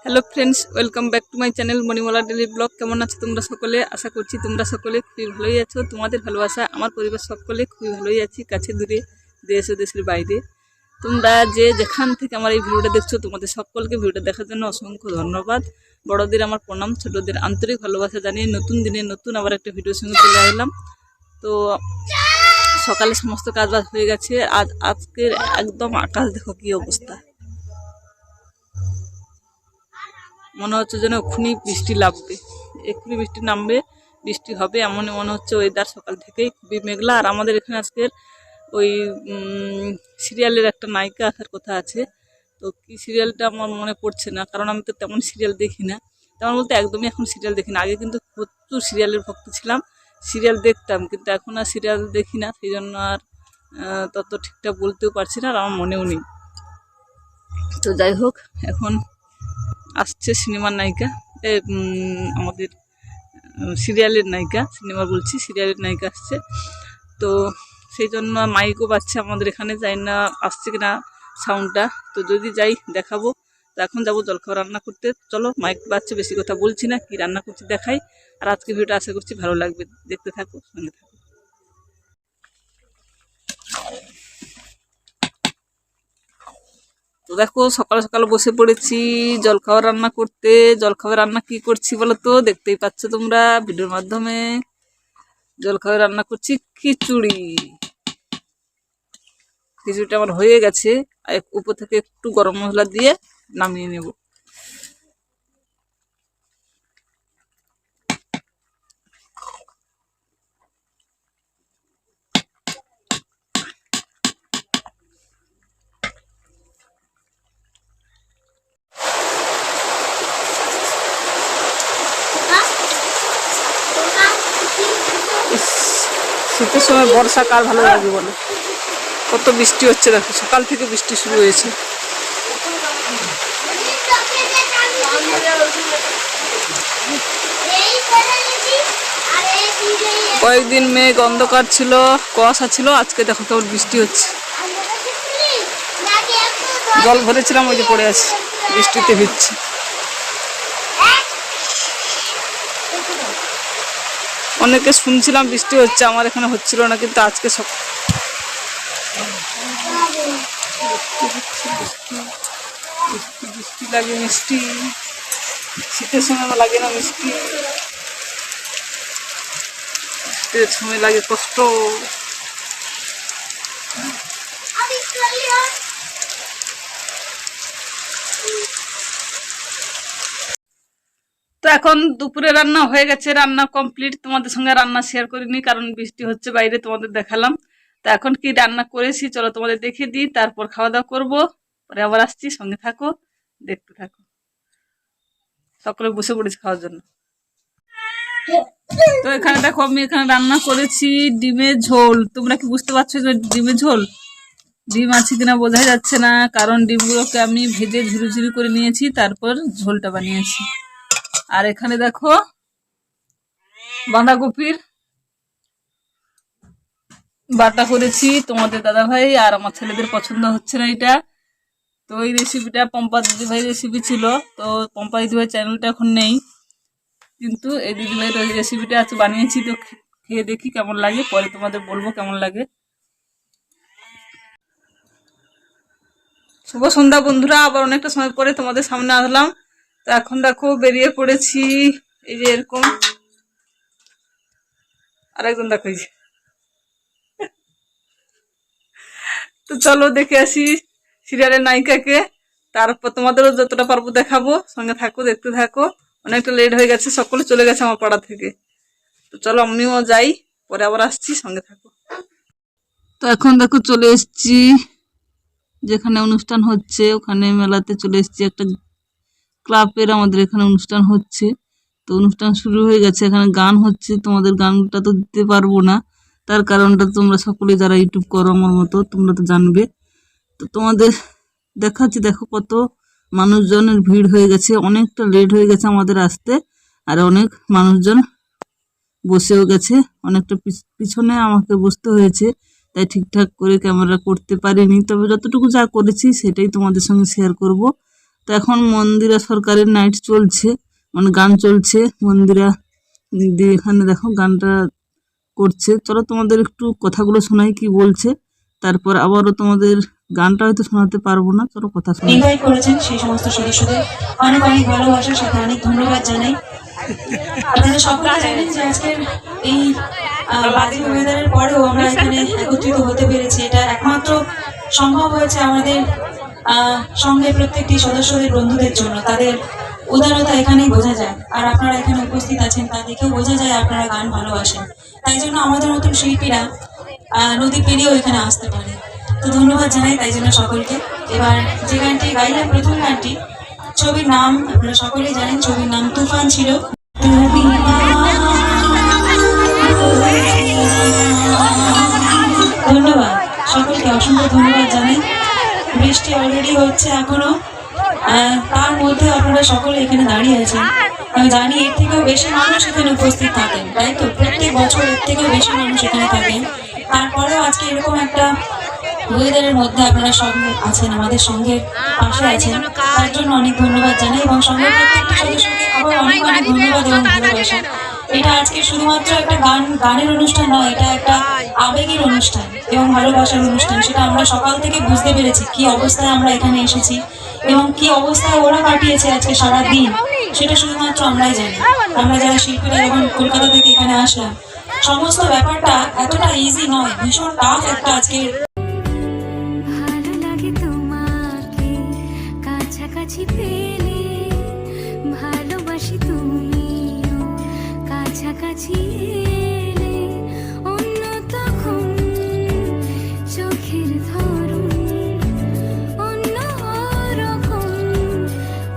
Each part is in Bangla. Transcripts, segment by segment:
Hello friends, welcome back to my channel Manimala daily blog. কেমন আছো তোমরা সকলে? আশা করছি তোমরা সকলে খুবই ভালোই আছো। তোমাদের ভালোবাসা আমার পরিবার সকলে খুবই ভালোই আছি, কাছে দূরে, দেশ ও দেশের বাইরে। তোমরা যে যেখান থেকে আমার এই ভিডিওটা দেখছো, তোমাদের সকলকে ভিডিওটা দেখার জন্য অসংখ্য ধন্যবাদ। বড়দের আমার প্রণাম, ছোটদের আন্তরিক ভালোবাসা জানিয়ে নতুন দিনে নতুন আবার একটা ভিডিওর সঙ্গে চলে আসলাম। তো সকালে সমস্ত কাজ বাজ হয়ে গেছে। আজকের একদম আকাশ দেখো কি অবস্থা, মনে হচ্ছে যেন এক্ষুনি বৃষ্টি নামবে, এক্ষুনি বৃষ্টি নামবে, বৃষ্টি হবে এমনই মনে হচ্ছে। ওয়েদার সকাল থেকেই খুবই মেঘলা। আর আমাদের এখানে আজকের ওই সিরিয়ালের একটা নায়িকা আসার কথা আছে। তো কি সিরিয়ালটা আমার মনে পড়ছে না, কারণ আমি তো তেমন সিরিয়াল দেখি না। তেমন বলতে একদমই এখন সিরিয়াল দেখি না। আগে কিন্তু প্রচুর সিরিয়ালের ভক্ত ছিলাম, সিরিয়াল দেখতাম, কিন্তু এখন আর সিরিয়াল দেখি না। সেই জন্য আর তত ঠিকঠাক বলতেও পারছি না, আর আমার মনেও নেই। তো যাই হোক, এখন আসছে সিনেমার নায়িকা, আমাদের সিরিয়ালের নায়িকা, সিনেমা বলছি, সিরিয়ালের নায়িকা আসছে। তো সেই জন্য মাইকও বাজছে আমাদের এখানে, যাই না আসছে কিনা সাউন্ডটা। তো যদি যাই দেখাবো। তো এখন যাবো জলখাবার রান্না করতে। চলো, মাইক বাজছে, বেশি কথা বলছি না, কি রান্না করছি দেখাই। আর আজকে ভিডিওটা আশা করছি ভালো লাগবে, দেখতে থাকো, সঙ্গে থাকো। তো দেখো, সকাল সকাল বসে পড়েছি জলখাবার রান্না করতে। জলখাবার রান্না কি করছি বলো তো? দেখতেই পাচ্ছ তোমরা ভিডিওর মাধ্যমে। জলখাবার রান্না করছি খিচুড়ি। খিচুড়িটা আমার হয়ে গেছে, আর উপর থেকে একটু গরম মশলা দিয়ে নামিয়ে নেব। শীতের সময় বর্ষা কার ভালো লাগে বলো? কত বৃষ্টি হচ্ছে, দেখো সকাল থেকে বৃষ্টি শুরু হয়েছে। কয়েকদিন মেঘ অন্ধকার ছিল, কুয়াশা ছিল, আজকে দেখো কেবল বৃষ্টি হচ্ছে। জল ভরেছিলাম, ওই যে পড়ে আছে, বৃষ্টিতে ভিজছে। অনেকে শুনছিলাম বৃষ্টি হচ্ছে, আমার এখানে হচ্ছিল না, কিন্তু আজকে সব বৃষ্টি লাগে, মিষ্টি। শীতের সময় আমার লাগে না মিষ্টি, শীতের সময় লাগে কষ্ট। তো এখন দুপুরে রান্না হয়ে গেছে, রান্না কমপ্লিট। তোমাদের সঙ্গে রান্না শেয়ার করিনি, কারণ বৃষ্টি হচ্ছে বাইরে, তোমাদের দেখালাম। তো এখন কি রান্না করেছি চলো তোমাদের দেখিয়ে দিই, তারপর খাওয়া দাওয়া করবো, পরে আবার আসছি, সঙ্গে থাকো, দেখতে থাকো। সকলে বসে পড়েছি খাওয়ার জন্য। তো এখানে দেখো, আমি এখানে রান্না করেছি ডিমের ঝোল। তোমরা কি বুঝতে পারছো যে ডিমের ঝোল? ডিম আছে কিনা বোঝাই যাচ্ছে না, কারণ ডিমগুলোকে আমি ভেজে ঝুরু ঝুরু করে নিয়েছি, তারপর ঝোলটা বানিয়েছি। আর এখানে দেখো বাঁধাকপির বাটা করেছি। তোমাদের দাদা ভাই আর আমার ছেলেদের পছন্দ হচ্ছে না এটা। তো এই রেসিপিটা পম্পা দিদিভাই রেসিপি ছিল। তো পম্পা দিদিভাই চ্যানেলটা এখন নেই, কিন্তু এই দিদিভাইয়ের ওই রেসিপিটা আজ বানিয়েছি। তো খেয়ে দেখি কেমন লাগে, পরে তোমাদের বলবো কেমন লাগে। শুভ সন্ধ্যা বন্ধুরা, আবার অনেকটা সময় পরে তোমাদের সামনে আসলাম। তো এখন দেখো বেরিয়ে পড়েছি, এই যে এরকম। আর একজন দেখো, এই যে। তো চলো দেখে আসি সিরিয়ালের নায়িকাকে, তারপর তোমাদেরও যতটা পারবো দেখাবো, সঙ্গে থাকো, দেখতে থাকো। অনেকটা লেট হয়ে গেছে, সকলে চলে গেছে আমার পাড়া থেকে। তো চলো আমিও যাই, পরে আবার আসছি, সঙ্গে থাকো। তো এখন দেখো চলে এসছি যেখানে অনুষ্ঠান হচ্ছে, ওখানে মেলাতে চলে এসছি। একটা ক্লাবের আমাদের এখানে অনুষ্ঠান হচ্ছে। তো অনুষ্ঠান শুরু হয়ে গেছে, এখানে গান হচ্ছে। তোমাদের গানটা তো দিতে পারবো না, তার কারণটা তোমরা সকলে যারা ইউটিউব করো আমার মতো, তোমরা তো জানবে। তো তোমাদের দেখাচ্ছি, দেখো কত মানুষজনের ভিড় হয়ে গেছে, অনেকটা লেট হয়ে গেছে আমাদের আসতে। আর অনেক মানুষজন বসেও গেছে, অনেকটা পিছনে আমাকে বসতে হয়েছে, তাই ঠিকঠাক করে ক্যামেরা করতে পারিনি। তবে যতটুকু যা করেছি সেটাই তোমাদের সঙ্গে শেয়ার করব। তো এখন মন্দিরা সরকারের নাইট চলছে, মানে গান চলছে মন্দিরা দিয়ে, এখানে দেখো গানটা করছে। চলো তোমাদের একটু কথাগুলো শোনাই কি বলছে, তারপর আবারও তোমাদের গানটা হয়তো শোনাতে পারবো না, চলো কথা শোনাই। ইনভাইট করেছেন সেই সমস্ত সদস্যদের অনেক অনেক ভালোবাসার সাথে অনেক ধন্যবাদ জানাই। আপনারা সকলে জানেন যে আজকের এই বাজে ওয়েদারের পরেও আমরা এখানে একত্রিত হতে পেরেছি, এটা একমাত্র সম্ভব হয়েছে আমাদের সঙ্গের প্রত্যেকটি সদস্যদের বন্ধুদের জন্য। তাদের উদারতা এখানেই বোঝা যায়, আর আপনারা এখানে উপস্থিত আছেন তা দেখেও বোঝা যায় আপনারা গান ভালোবাসেন। তাই জন্য আমাদের মতন শিল্পীরা নদী পেরিয়েও এখানে আসতে পারে। তো ধন্যবাদ জানাই তাই জন্য সকলকে। এবার যে গানটি গাইলাম, প্রথম গানটি, ছবির নাম আপনারা সকলেই জানেন, ছবির নাম তুফান ছিল। ধন্যবাদ সকলকে, অসংখ্য ধন্যবাদ জানাই। বৃষ্টি অলরেডি হচ্ছে এখনো, তার মধ্যে আপনারা সকলে এখানে দাঁড়িয়ে আছেন। আমি জানি এর থেকেও বেশি মানুষ এখানে উপস্থিত থাকেন, তাই তো প্রত্যেক বছর এর থেকেও বেশি মানুষ এখানে থাকেন। তারপরেও আজকে এরকম একটা ওয়েদারের মধ্যে আপনারা সঙ্গে আছেন, আমাদের সঙ্গে পাশে আছেন, তার জন্য অনেক ধন্যবাদ জানাই। এবং সঙ্গে প্রত্যেকটি সদস্যকে আবার অনেক অনেক ধন্যবাদ এবং ভালোবাসা। এটা আজকে শুধুমাত্র একটা গানের অনুষ্ঠান নয়, এটা একটা আবেগের অনুষ্ঠান এবং ভালোবাসার অনুষ্ঠান। সেটা আমরা সকাল থেকে বুঝতে পেরেছি কি অবস্থায় আমরা এখানে এসেছি এবং কি অবস্থায় ওরা কাটিয়েছে আজকে সারা দিন, সেটা শুধুমাত্র আমরাই জানি। আমরা যারা শিল্পীরা যখন কলকাতা থেকে এখানে আসলাম, সমস্ত ব্যাপারটা এতটা ইজি নয়, ভীষণ টাফ একটা আজকে। ভালো লাগে তোমাকে কাছাকাছি পেলে, ভালোবাসি তুমিও কাছাকাছি এলে, অন্য তখন চোখের ধরন অন্য রকম,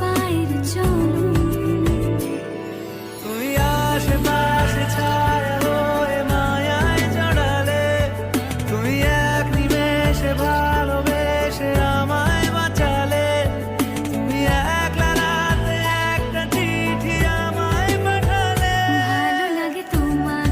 পায়ের চরণ তুমি আশেপাশে ছায়া হয়ে মায়ায় জড়ালে, তুমি এক নিমেষে ভালোবেসে আমায় বাঁচালে, তুমি একলা রাতে একটা চিঠি আমায় পাঠালে। ভালো লাগে তোমাকে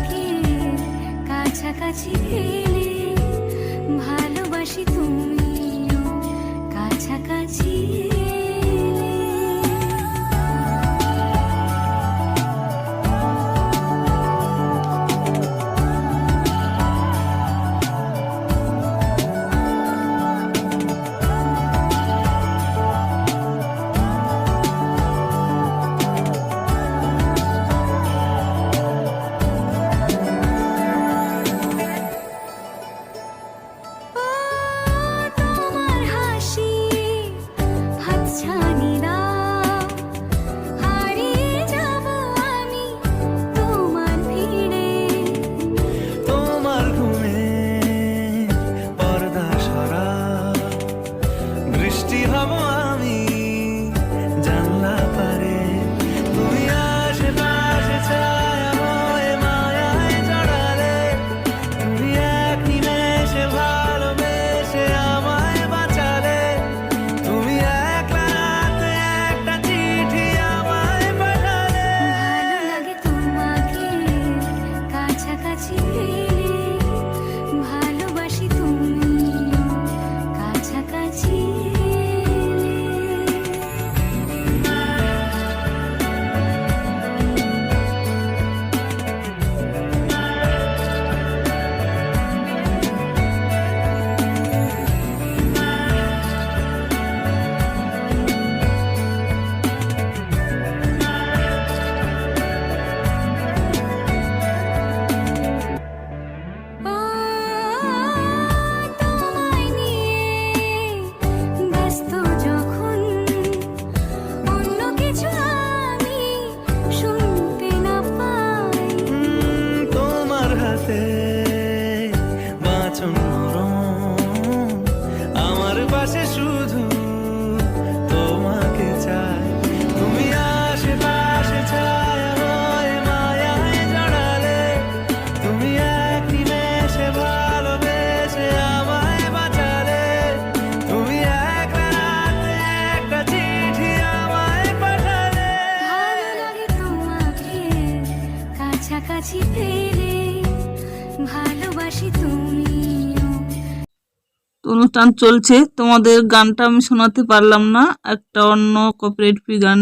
অনুষ্ঠান চলছে, তোমাদের গানটা আমি শোনাতে পারলাম না, একটা অন্য কপিরাইট ফ্রি গান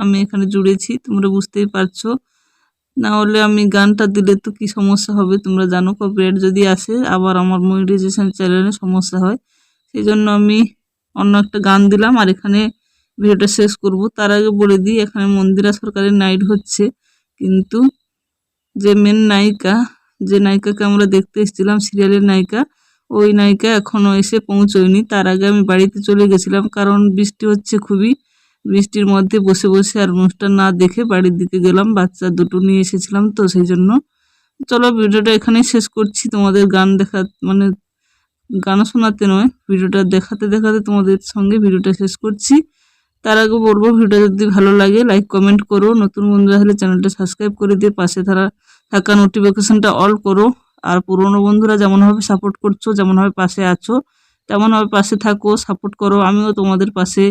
আমি এখানে জুড়েছি, তোমরা বুঝতেই পারছো। না হলে আমি গানটা দিলে তো কি সমস্যা হবে, তোমরা জানো কপিরাইট যদি আসে আবার আমার মনিটাইজেশন চ্যানেলে সমস্যা হয়। সেই জন্য আমি অন্য একটা গান দিলাম আর এখানে ভিডিওটা শেষ করব। তার আগে বলে দিই, এখানে মন্দিরা সরকারের নাইট হচ্ছে, কিন্তু যে মেন নায়িকা, যে নায়িকাকে আমরা দেখতে এসেছিলাম সিরিয়ালের নায়িকা, ওই নায়িকা এখনো এসে পৌঁছয়নি। তার আগে আমি বাড়িতে চলে গেছিলাম, কারণ বৃষ্টি হচ্ছে খুবই, বৃষ্টির মধ্যে বসে বসে আর অনুষ্ঠান না দেখে বাড়ির দিকে গেলাম, বাচ্চা দুটো নিয়ে এসেছিলাম তো সেই জন্য। চলো ভিডিওটা এখানেই শেষ করছি, তোমাদের গান দেখা মানে গান শোনাতে নয়, ভিডিওটা দেখাতে দেখাতে তোমাদের সঙ্গে ভিডিওটা শেষ করছি। তার আগে বলবো, ভিডিওটা যদি ভালো লাগে লাইক কমেন্ট করো, নতুন বন্ধুরা হলে চ্যানেলটা সাবস্ক্রাইব করে দিয়ে পাশে থাকা নোটিফিকেশনটা অল করো। আর পুরনো বন্ধুরা যেমনভাবে সাপোর্ট করছো, যেমনভাবে পাশে আছো, তেমনভাবে পাশে থাকো, সাপোর্ট করো। আমিও তোমাদের পাশে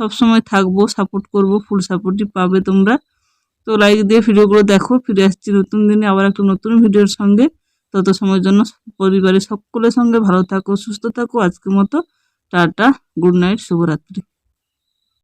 সবসময় থাকবো, সাপোর্ট করব, ফুল সাপোর্টই পাবে তোমরা। তো লাইক দিয়ে ভিডিওগুলো দেখো। ফিরে আসছি নতুন দিনে আবার একটা নতুন ভিডিওর সঙ্গে। তত সময়ের জন্য পরিবারের সকলের সঙ্গে ভালো থাকো, সুস্থ থাকো। আজকের মতো টাটা, গুড নাইট, শুভরাত্রি।